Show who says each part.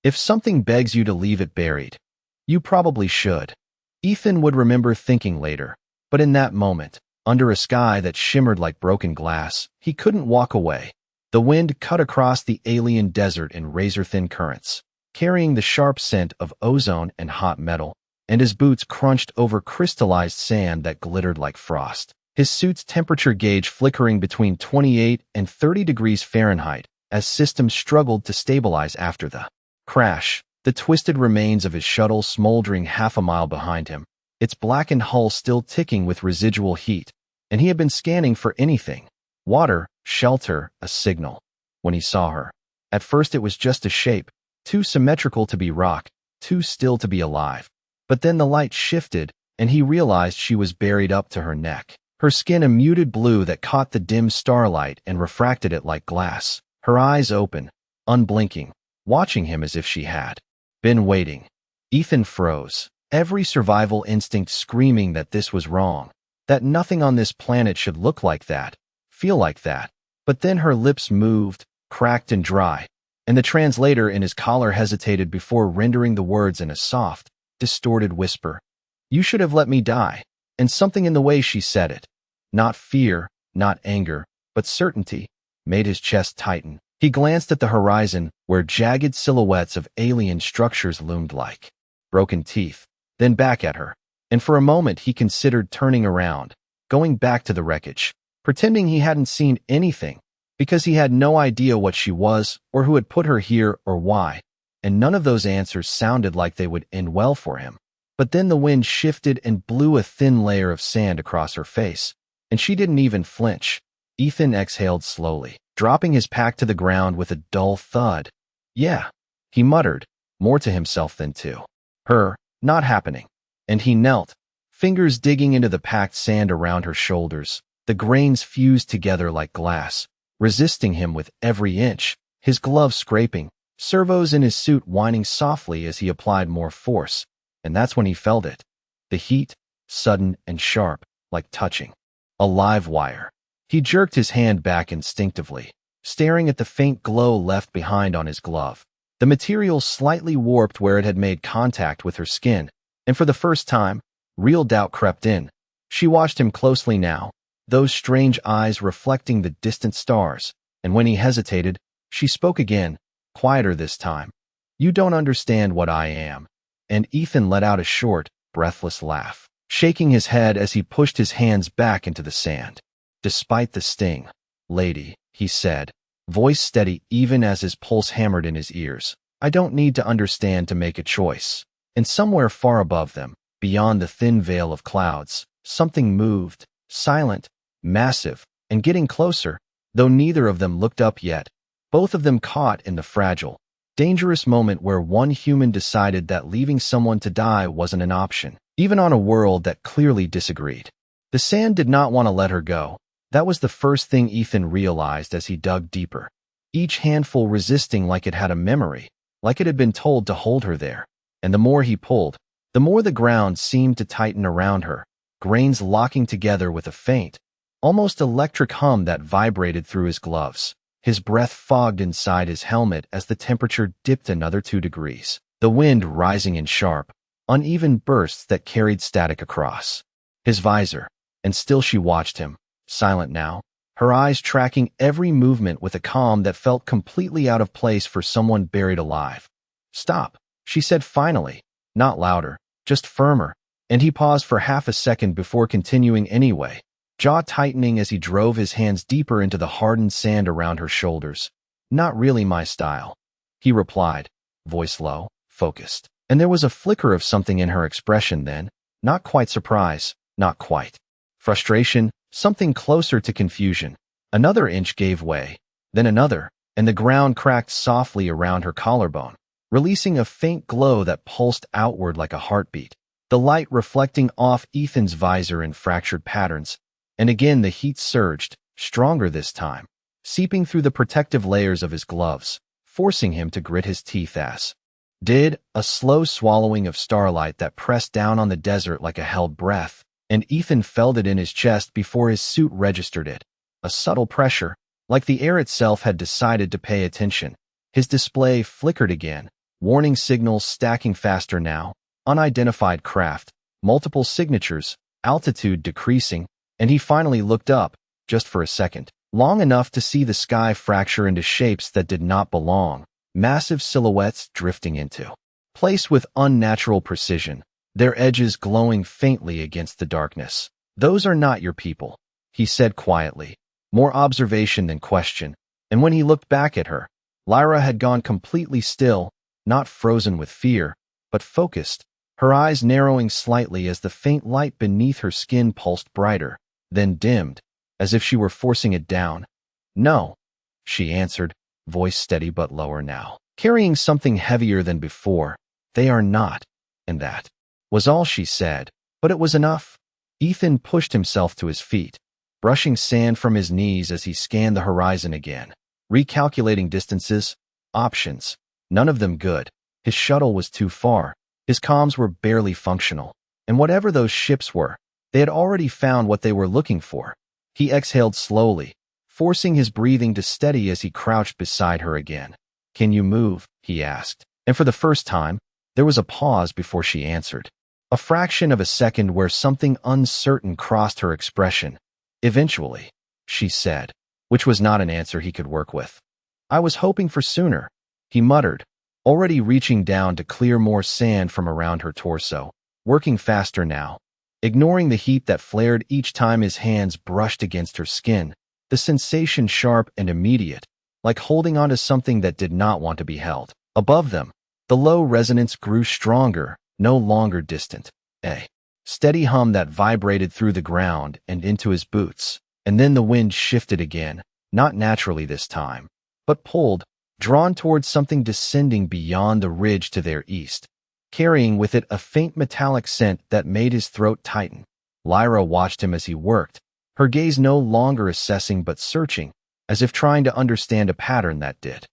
Speaker 1: If something begs you to leave it buried, you probably should. Ethan would remember thinking later, but in that moment, under a sky that shimmered like broken glass, he couldn't walk away. The wind cut across the alien desert in razor-thin currents, carrying the sharp scent of ozone and hot metal, and his boots crunched over crystallized sand that glittered like frost. His suit's temperature gauge flickering between 28 and 30 degrees Fahrenheit as systems struggled to stabilize after the crash. The twisted remains of his shuttle smoldering half a mile behind him, its blackened hull still ticking with residual heat, and he had been scanning for anything. Water, shelter, a signal. When he saw her, at first it was just a shape, too symmetrical to be rock, too still to be alive. But then the light shifted, and he realized she was buried up to her neck. Her skin a muted blue that caught the dim starlight and refracted it like glass. Her eyes open, unblinking, watching him as if she had been waiting. Ethan froze, every survival instinct screaming that this was wrong, that nothing on this planet should look like that, feel like that. But then her lips moved, cracked and dry, and the translator in his collar hesitated before rendering the words in a soft, distorted whisper. "You should have let me die." And something in the way she said it, not fear, not anger, but certainty, made his chest tighten. He glanced at the horizon, where jagged silhouettes of alien structures loomed like broken teeth, then back at her. And for a moment he considered turning around, going back to the wreckage, pretending he hadn't seen anything, because he had no idea what she was, or who had put her here, or why, and none of those answers sounded like they would end well for him. But then the wind shifted and blew a thin layer of sand across her face, and she didn't even flinch. Ethan exhaled slowly, dropping his pack to the ground with a dull thud. "Yeah," he muttered, more to himself than to her. "Not happening." And he knelt, fingers digging into the packed sand around her shoulders. The grains fused together like glass, resisting him with every inch, his gloves scraping, servos in his suit whining softly as he applied more force. And that's when he felt it. The heat, sudden and sharp, like touching a live wire. He jerked his hand back instinctively, staring at the faint glow left behind on his glove. The material slightly warped where it had made contact with her skin, and for the first time, real doubt crept in. She watched him closely now, those strange eyes reflecting the distant stars, and when he hesitated, she spoke again, quieter this time. "You don't understand what I am." And Ethan let out a short, breathless laugh, shaking his head as he pushed his hands back into the sand. "Despite the sting, lady," he said, voice steady even as his pulse hammered in his ears, "I don't need to understand to make a choice." And somewhere far above them, beyond the thin veil of clouds, something moved, silent, massive, and getting closer, though neither of them looked up yet, both of them caught in the fragile, dangerous moment where one human decided that leaving someone to die wasn't an option, even on a world that clearly disagreed. The sand did not want to let her go. That was the first thing Ethan realized as he dug deeper, each handful resisting like it had a memory, like it had been told to hold her there. And the more he pulled, the more the ground seemed to tighten around her, grains locking together with a faint, almost electric hum that vibrated through his gloves. His breath fogged inside his helmet as the temperature dipped another 2 degrees, the wind rising in sharp, uneven bursts that carried static across his visor. And still she watched him, silent now, her eyes tracking every movement with a calm that felt completely out of place for someone buried alive. "Stop," she said finally, not louder, just firmer, and he paused for half a second before continuing anyway, jaw tightening as he drove his hands deeper into the hardened sand around her shoulders. "Not really my style," he replied, voice low, focused. And there was a flicker of something in her expression then, not quite surprise, not quite frustration, something closer to confusion. Another inch gave way, then another, and the ground cracked softly around her collarbone, releasing a faint glow that pulsed outward like a heartbeat, the light reflecting off Ethan's visor in fractured patterns. And again the heat surged, stronger this time, seeping through the protective layers of his gloves, forcing him to grit his teeth as did a slow swallowing of starlight that pressed down on the desert like a held breath, and Ethan felt it in his chest before his suit registered it. A subtle pressure, like the air itself had decided to pay attention. His display flickered again, Warning signals stacking faster now, unidentified craft, multiple signatures, altitude decreasing, and he finally looked up, just for a second, long enough to see the sky fracture into shapes that did not belong, massive silhouettes drifting into place with unnatural precision, their edges glowing faintly against the darkness. "Those are not your people," he said quietly, more observation than question, and when he looked back at her, Lyra had gone completely still, not frozen with fear, but focused, her eyes narrowing slightly as the faint light beneath her skin pulsed brighter, then dimmed, as if she were forcing it down. "No," she answered, voice steady but lower now, carrying something heavier than before. "They are not." And that was all she said, but it was enough. Ethan pushed himself to his feet, brushing sand from his knees as he scanned the horizon again, recalculating distances, options, none of them good. His shuttle was too far, his comms were barely functional, and whatever those ships were, they had already found what they were looking for. He exhaled slowly, forcing his breathing to steady as he crouched beside her again. "Can you move?" he asked, and for the first time, there was a pause before she answered. A fraction of a second where something uncertain crossed her expression. "Eventually," she said, which was not an answer he could work with. "I was hoping for sooner," he muttered, already reaching down to clear more sand from around her torso, working faster now, ignoring the heat that flared each time his hands brushed against her skin, the sensation sharp and immediate, like holding onto something that did not want to be held. Above them, the low resonance grew stronger, no longer distant. A steady hum that vibrated through the ground and into his boots, and then the wind shifted again, not naturally this time, but pulled, drawn towards something descending beyond the ridge to their east, carrying with it a faint metallic scent that made his throat tighten. Lyra watched him as he worked, her gaze no longer assessing but searching, as if trying to understand a pattern that did